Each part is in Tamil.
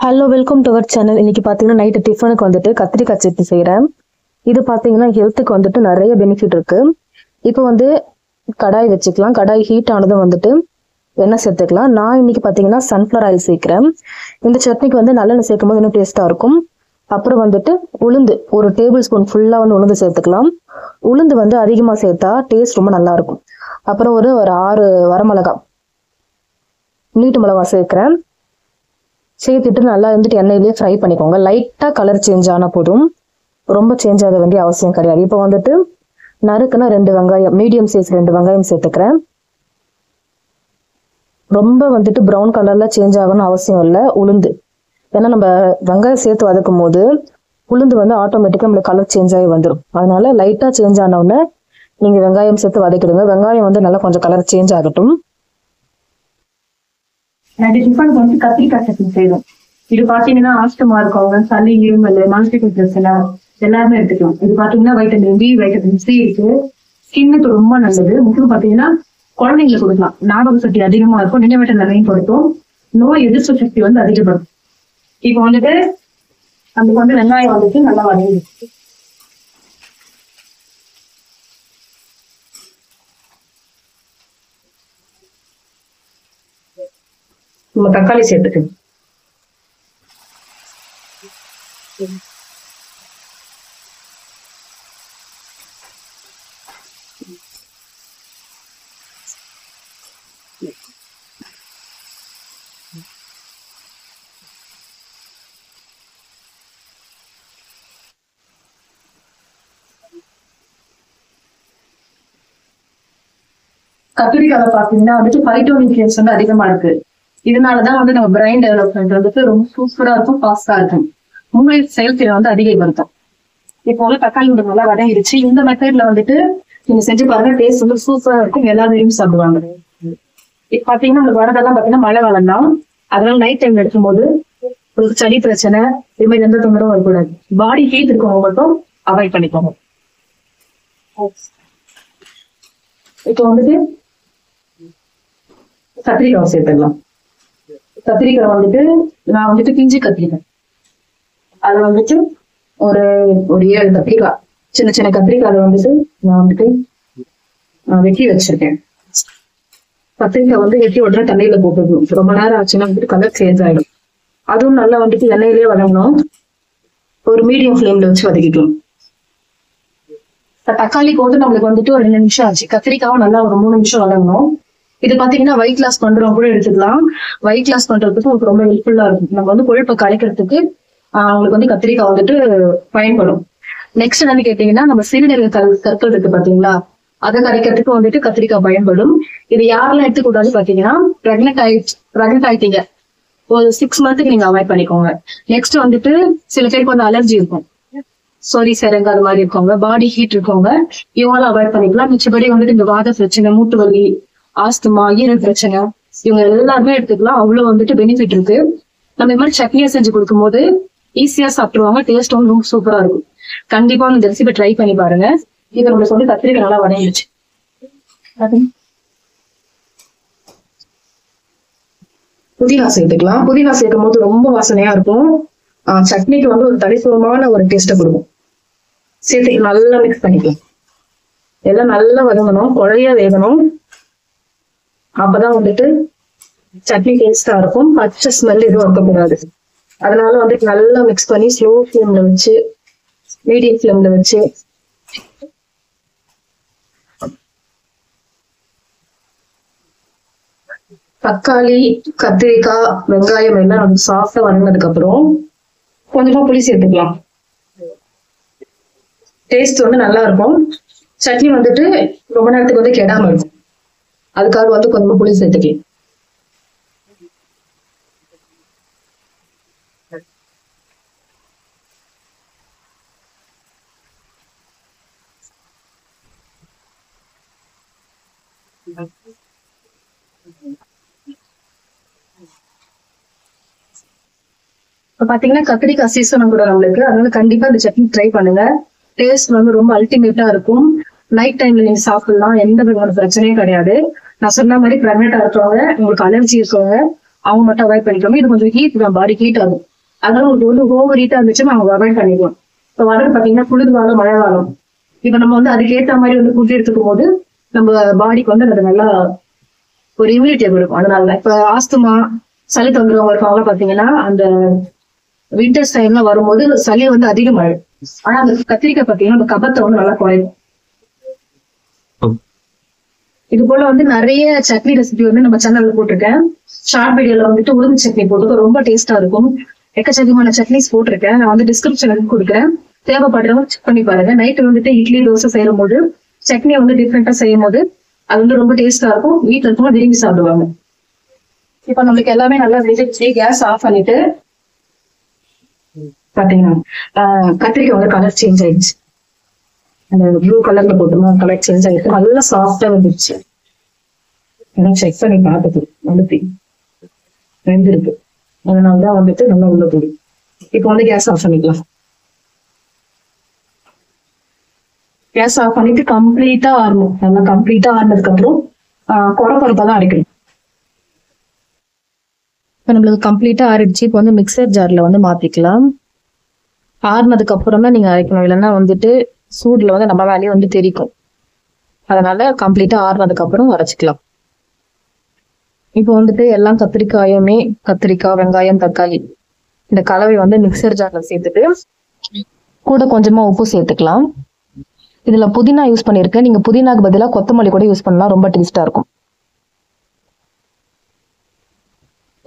Hello welcome to our channel. இன்னைக்கு பார்த்தீங்கன்னா நைட்டு டிஃபனுக்கு வந்துட்டு கத்திரிக்காய் சட்னி செய்கிறேன். இது பார்த்தீங்கன்னா ஹெல்த்துக்கு வந்துட்டு நிறைய பெனிஃபிட் இருக்கு. இப்போ வந்து கடாய் வச்சுக்கலாம். கடாய் ஹீட் ஆனதும் வந்துட்டு எண்ணெய் சேர்த்துக்கலாம். நான் இன்னைக்கு பார்த்தீங்கன்னா சன்ஃப்ளவர் ஆயில் சேர்க்கிறேன். இந்த சட்னிக்கு வந்து நல்லெண்ணெய் சேர்க்கும் போது இன்னும் டேஸ்ட்டாக இருக்கும். அப்புறம் வந்துட்டு உளுந்து ஒரு டேபிள் ஸ்பூன் ஃபுல்லாக வந்து உளுந்து சேர்த்துக்கலாம். உளுந்து வந்து அதிகமாக சேர்த்தா டேஸ்ட் ரொம்ப நல்லா இருக்கும். அப்புறம் ஒரு 6 வரமிளகா நீட்டு மிளகா சேர்க்கிறேன். சேர்த்துட்டு நல்லா வந்துட்டு எண்ணெயிலேயே ஃப்ரை பண்ணிக்கோங்க. லைட்டாக கலர் சேஞ்ச் ஆனால் போதும், ரொம்ப சேஞ்ச் ஆக வேண்டிய அவசியம் கிடையாது. இப்போ வந்துட்டு நறுக்குன்னா 2 வெங்காயம், மீடியம் சைஸ் 2 வெங்காயம் சேர்த்துக்கிறேன். ரொம்ப வந்துட்டு ப்ரௌன் கலர்ல சேஞ்ச் ஆகணும்னு அவசியம் இல்லை உளுந்து. ஏன்னா நம்ம வெங்காயம் சேர்த்து வதக்கும் போது உளுந்து வந்து ஆட்டோமேட்டிக்காக நம்மளுக்கு கலர் சேஞ்ச் ஆகி வந்துடும். அதனால லைட்டாக சேஞ்ச் ஆனவுடனே நீங்கள் வெங்காயம் சேர்த்து வதக்கிடுங்க. வெங்காயம் வந்து நல்லா கொஞ்சம் கலர் சேஞ்ச் ஆகட்டும். டிஃபனுக்கு வந்து கத்திரிக்காய் சட்னி செய்யணும். இது பாத்தீங்கன்னா ஆஸ்துமா இருக்கவங்க, சளி, இருமல், மனசுக்கு பிரச்சனை எல்லாருமே எடுத்துக்கலாம். இது பாத்தீங்கன்னா வைட்டமின் பி, வைட்டமின் சி இருக்கு. ஸ்கின்னுக்கு ரொம்ப நல்லது. முக்கியம் பாத்தீங்கன்னா குழந்தைங்களுக்கு கொடுக்கலாம். ஞாபக சக்தி அதிகமா இருக்கும், நினைவட்ட நிலையும் கொடுக்கும், நோய் எதிர்ப்பு சக்தி வந்து அதிகப்படும். இப்போ வந்துட்டு நமக்கு வந்து வெங்காயம் வந்துட்டு நல்லா வதங்கிடுச்சு. நம்ம தக்காளி சேர்த்துக்கணும். கத்திரிக்காய் பாத்தீங்கன்னா வந்துட்டு பைட்டோநியூட்ரியன்ஸ் வந்து அதிகமா இருக்கு. இதனாலதான் வந்து நம்ம பிரெயின் டெவலப்மெண்ட் வந்துட்டு ரொம்ப சூப்பரா இருக்கும், ஃபாஸ்டா இருக்கும். மூளை செயல்திறன் வந்து அதிகப்படுத்தும். இப்போ வந்து தக்காளி வந்து நல்லா வதங்கிடுச்சு. இந்த மெத்தட்ல வந்துட்டு நீங்க செஞ்சு பாருங்க, டேஸ்ட் வந்து சூப்பரா இருக்கும். எல்லாரும் சாப்பிடுவாங்க. இப்ப பாத்தீங்கன்னா உங்களுக்கு வரதெல்லாம் பாத்தீங்கன்னா மழை காலம் தான். அதனால நைட் டைம்ல எடுக்கும்போது உங்களுக்கு சளி பிரச்சனை இது மாதிரி எந்த தொந்தரவும் வரக்கூடாது. பாடி ஹீட் இருக்கவங்க மட்டும் அவாய்ட் பண்ணிக்கோங்க. இப்போ வந்துட்டு கத்திரிக்காய் சேர்த்துடலாம். கத்திரிக்காய் வந்துட்டு நான் வந்துட்டு பிஞ்சு கத்திரிக்காய், அது வந்துட்டு ஒரு 7 கத்திரிக்காய், சின்ன சின்ன கத்திரிக்காய் அதை வந்துட்டு நான் வந்துட்டு வெட்டி வச்சிருக்கேன். கத்திரிக்காய் வந்து வெட்டி உடனே தண்ணியில போட்டுக்கணும். ரொம்ப நேரம் ஆச்சுன்னா வந்துட்டு கலர் சேஞ்ச் ஆயிடும். அதுவும் நல்லா வந்துட்டு எண்ணெயிலேயே வதங்கணும். ஒரு மீடியம் ஃப்ளேம்ல வச்சு வதக்கிக்கணும். தக்காளிக்கு வந்து நம்மளுக்கு வந்துட்டு ஒரு 2 நிமிஷம் ஆச்சு. கத்திரிக்காவும் நல்லா ஒரு 3 நிமிஷம் வதங்கணும். இது பாத்தீங்கன்னா வெயிட் லாஸ் பண்றவங்க கூட எடுத்துக்கலாம். வெயிட் லாஸ் பண்றதுக்கு உங்களுக்கு ரொம்ப ஹெல்ப்ஃபுல்லா இருக்கும். நம்ம வந்து கொழுப்பை கரைக்கிறதுக்கு உங்களுக்கு வந்து கத்திரிக்காய் வந்துட்டு பயன்படும். நெக்ஸ்ட் என்னன்னு கேட்டீங்கன்னா, நம்ம சிறுநீரக கற்கள் இருக்கு பாத்தீங்களா, அதை கரைக்கிறதுக்கு வந்துட்டு கத்திரிக்காய் பயன்படும். இது யாரெல்லாம் எடுத்துக்கூடாது பாத்தீங்கன்னா, பிரெக்னென்ட் ஆயிட்டீங்க ஒரு 6 மந்த்துக்கு நீங்க அவாய்ட் பண்ணிக்கோங்க. நெக்ஸ்ட் வந்துட்டு சில பேருக்கு வந்து அலர்ஜி இருக்கும், சொறி சிரங்கு அது மாதிரி இருக்கவங்க, பாடி ஹீட் இருக்கவங்க, இவங்களாம் அவாய்ட் பண்ணிக்கலாம். மிச்சபடி வந்துட்டு இந்த வாத பிரச்சனை, மூட்டு வலி, ஆஸ்துமா, ஈரல் பிரச்சனை இவங்க எல்லாருமே எடுத்துக்கலாம். அவ்வளவு வந்துட்டு பெனிஃபிட் இருக்கு. நம்ம இந்த மாதிரி சட்னியா செஞ்சு கொடுக்கும் போது ஈஸியா சாப்பிடுவாங்க. டேஸ்டும் ரொம்ப சூப்பரா இருக்கும். கண்டிப்பா இந்த ரெசிபி ட்ரை பண்ணி பாருங்க. இது நம்மளுக்கு வந்து கத்திரிக்காய் நல்லா வதங்கிடுச்சு. புதினா சேர்த்துக்கலாம். புதினா சேர்க்கும் போது ரொம்ப வாசனையா இருக்கும். சட்னிக்கு வந்து ஒரு தனித்துவமான ஒரு டேஸ்ட்டை கொடுக்கும். சேர்த்து நல்லா மிக்ஸ் பண்ணிக்கலாம். எல்லாம் நல்லா வதங்கணும், குழைய வேகணும். அப்பதான் வந்துட்டு சட்னி டேஸ்டா இருக்கும். பச்சை ஸ்மெல் எதுவும் இருக்கக்கூடாது. அதனால வந்துட்டு நல்லா மிக்ஸ் பண்ணி ஸ்லோ ஃப்ளேம்ல வச்சு, மீடியம் ஃப்ளேம்ல வச்சு தக்காளி, கத்திரிக்காய், வெங்காயம் எல்லாம் நம்ம சாஃப்டா வதங்கினதுக்கு அப்புறம் கொஞ்சமா புளி சேர்த்துக்கலாம். டேஸ்ட் வந்து நல்லா இருக்கும். சட்னி வந்துட்டு ரொம்ப நேரத்துக்கு வந்து கெடாம இருக்கும். அதுக்காக வந்து கொஞ்சமா புளி சேர்த்துக்கலாம். இப்ப பாத்தீங்கன்னா கத்திரிக்காய் சீசனும் கூட நம்மளுக்கு, அதனால கண்டிப்பா இந்த சட்னி ட்ரை பண்ணுங்க. டேஸ்ட் வந்து ரொம்ப அல்டிமேட்டா இருக்கும். நைட் டைம்ல நீங்க சாப்பிடலாம், எந்த விதமான பிரச்சனையும் கிடையாது. நான் சொன்ன மாதிரி பிரெக்னெண்டா இருக்கவங்க, உங்களுக்கு அலர்ஜி இருக்கவங்க, அவங்க மட்டும் அவாய்ட் பண்ணிக்கோங்க. இது கொஞ்சம் ஹீட் தான், பாடி ஹீட் ஆகும். அதனால உங்களுக்கு வந்து ஓவர் ஹீட்டா இருந்துச்சுன்னா அவங்க அவாய்ட் பண்ணிடுவோம். இப்போ வர்றது பாத்தீங்கன்னா குளிர்காலம் மழை காலம். இப்ப நம்ம வந்து அதுக்கேற்ற மாதிரி வந்து ஃபுட் எடுத்துக்கும் போது நம்ம பாடிக்கு வந்து அது நல்லா ஒரு இம்யூனிட்டியை கொடுக்கும். அதனால இப்ப ஆஸ்துமா சளி தொந்தரவு இருக்கவங்க பாத்தீங்கன்னா அந்த விண்டர்ஸ் டைம்ல வரும்போது சளி வந்து அதிகமாயிடும். ஆனா அந்த கத்திரிக்காய் பாத்தீங்கன்னா அந்த கபத்தை வந்து நல்லா குறையும். இது போல வந்து நிறைய சட்னி ரெசிபி வந்து நம்ம சேனல்ல போட்டிருக்கேன். ஷார்ட் வீடியோல வந்துட்டு உளுந்து சட்னி போட்டுக்க ரொம்ப டேஸ்டா இருக்கும். எக்கச்சக்கமான சட்னிஸ் போட்டிருக்கேன். நான் வந்து டிஸ்கிரிப்ஷன்ல கொடுக்குறேன். தேவைப்படுறவங்க செக் பண்ணி பாருங்க. நைட்டு வந்துட்டு இட்லி தோசை செய்யும் போது சட்னியை வந்து டிஃப்ரெண்டா செய்யும் போது அது வந்து ரொம்ப டேஸ்டா இருக்கும். வீட்டுல இருக்கவங்க விரும்பி சாப்பிடுவாங்க. இப்ப நம்மளுக்கு எல்லாமே நல்லா வெந்துச்சு. கேஸ் ஆஃப் பண்ணிட்டு பாத்தீங்கன்னா கத்திரிக்காய் வந்து கலர் சேஞ்ச் ஆயிடுச்சு. அந்த ப்ளூ கலர்ல போட்டோம்னா கலர் சேஞ்ச் ஆயிடுச்சு. நல்லா சாஃப்டா வந்துருச்சு. செக் பண்ணி பார்த்துட்டு வந்துட்டு வெந்திருக்கு. அதனாலதான் வந்துட்டு நல்லா உள்ள போடும். இப்போ வந்து கேஸ் ஆஃப் பண்ணிக்கலாம். கேஸ் ஆஃப் பண்ணிட்டு கம்ப்ளீட்டா ஆறணும். நல்லா கம்ப்ளீட்டா ஆறினதுக்கு அப்புறம் குறப்பா தான் அரைக்கணும். இப்போ நம்மளுக்கு கம்ப்ளீட்டா ஆறிடுச்சு. இப்போ வந்து மிக்சர் ஜார்ல வந்து மாத்திக்கலாம். ஆறுனதுக்கு அப்புறம் தான் நீங்க அரைக்கணும். இல்லைன்னா வந்துட்டு சூடுல வந்து நம்ம வேலையும் வந்து தெரிக்கும். அதனால கம்ப்ளீட்டா ஆறுனதுக்கு அப்புறம் அரைச்சிக்கலாம். இப்போ வந்துட்டு எல்லாம் கத்திரிக்காயுமே கத்திரிக்காய், வெங்காயம், தக்காளி இந்த கலவை வந்து மிக்சர் ஜார்ல சேர்த்துட்டு கூட கொஞ்சமா உப்பு சேர்த்துக்கலாம். இதுல புதினா யூஸ் பண்ணிருக்கேன். நீங்க புதினாக்கு பதிலாக கொத்தமல்லி கூட யூஸ் பண்ணலாம். ரொம்ப டேஸ்டா இருக்கும்.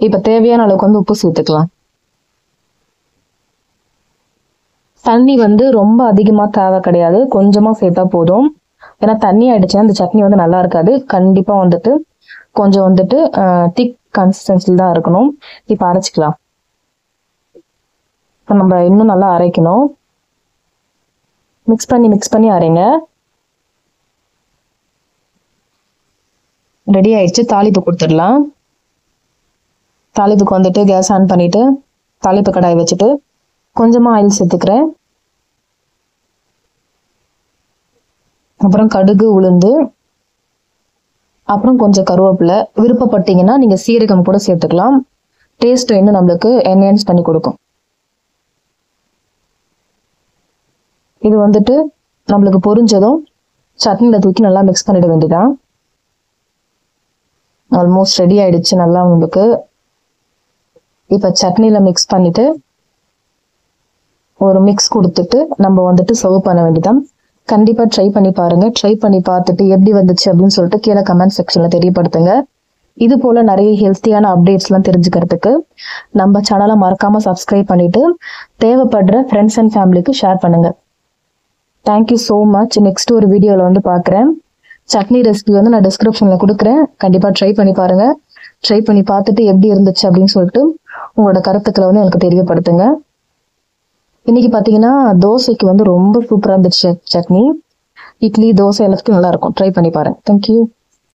இப்ப தேவையான அளவுக்கு வந்து உப்பு சேர்த்துக்கலாம். தண்ணி வந்து ரொம்ப அதிகமா தேவை கிடையாது. கொஞ்சமா சேர்த்தா போதும். ஏன்னா தண்ணி ஆயிடுச்சுன்னா அந்த சட்னி வந்து நல்லா இருக்காது. கண்டிப்பா வந்துட்டு கொஞ்சம் வந்துட்டு திக் கன்சிஸ்டன்சில தான் இருக்கணும். இப்ப அரைச்சிக்கலாம். இப்ப நம்ம இன்னும் நல்லா அரைக்கணும். மிக்ஸ் பண்ணி அரைங்க. ரெடி ஆயிடுச்சு. தாளிப்பு கொடுத்துடலாம். தாளிப்புக்கு வந்துட்டு கேஸ் ஆன் பண்ணிட்டு தாளிப்பு கடாய் வச்சுட்டு கொஞ்சமா ஆயில் சேர்த்துக்கிறேன். அப்புறம் கடுகு, உளுந்து, அப்புறம் கொஞ்சம் கருவேப்பிலை. விருப்பப்பட்டீங்கன்னா நீங்க சீரகம் கூட சேர்த்துக்கலாம். டேஸ்ட் இன்னும் நம்மளுக்கு என்ஹான்ஸ் பண்ணி கொடுக்கும். இது வந்துட்டு நம்மளுக்கு பொரிஞ்சதும் சட்னியில தூக்கி நல்லா மிக்ஸ் பண்ணிட வேண்டியதான். ஆல்மோஸ்ட் ரெடி ஆயிடுச்சு நல்லா உங்களுக்கு. இப்ப சட்னியில மிக்ஸ் பண்ணிட்டு ஒரு மிக்ஸ் கொடுத்துட்டு நம்ம வந்துட்டு சர்வ் பண்ண வேண்டியதான். கண்டிப்பா ட்ரை பண்ணி பாருங்க. ட்ரை பண்ணி பார்த்துட்டு எப்படி வந்துச்சு அப்படின்னு சொல்லிட்டு கீழே கமெண்ட் செக்ஷன்ல தெரியப்படுத்துங்க. இது போல நிறைய ஹெல்த்தியான அப்டேட்ஸ் எல்லாம் தெரிஞ்சுக்கிறதுக்கு நம்ம சேனலை மறக்காம சப்ஸ்கிரைப் பண்ணிட்டு தேவைப்படுற ஃப்ரெண்ட்ஸ் அண்ட் ஃபேமிலிக்கு ஷேர் பண்ணுங்க. Thank you so much. நெக்ஸ்ட் ஒரு வீடியோவில் வந்து பார்க்குறேன். சட்னி ரெசிபி வந்து நான் டிஸ்கிரிப்ஷனில் கொடுக்குறேன். கண்டிப்பாக ட்ரை பண்ணி பாருங்க. ட்ரை பண்ணி பார்த்துட்டு எப்படி இருந்துச்சு அப்படின்னு சொல்லிட்டு உங்களோட கருத்துக்களை வந்து எனக்கு தெரியப்படுத்துங்க. இன்னைக்கு பார்த்தீங்கன்னா தோசைக்கு வந்து ரொம்ப சூப்பராக இருந்துச்சு சட்னி. இட்லி, தோசை எல்லாத்துக்கும் நல்லா இருக்கும். ட்ரை பண்ணி பாருங்க. தேங்க்யூ.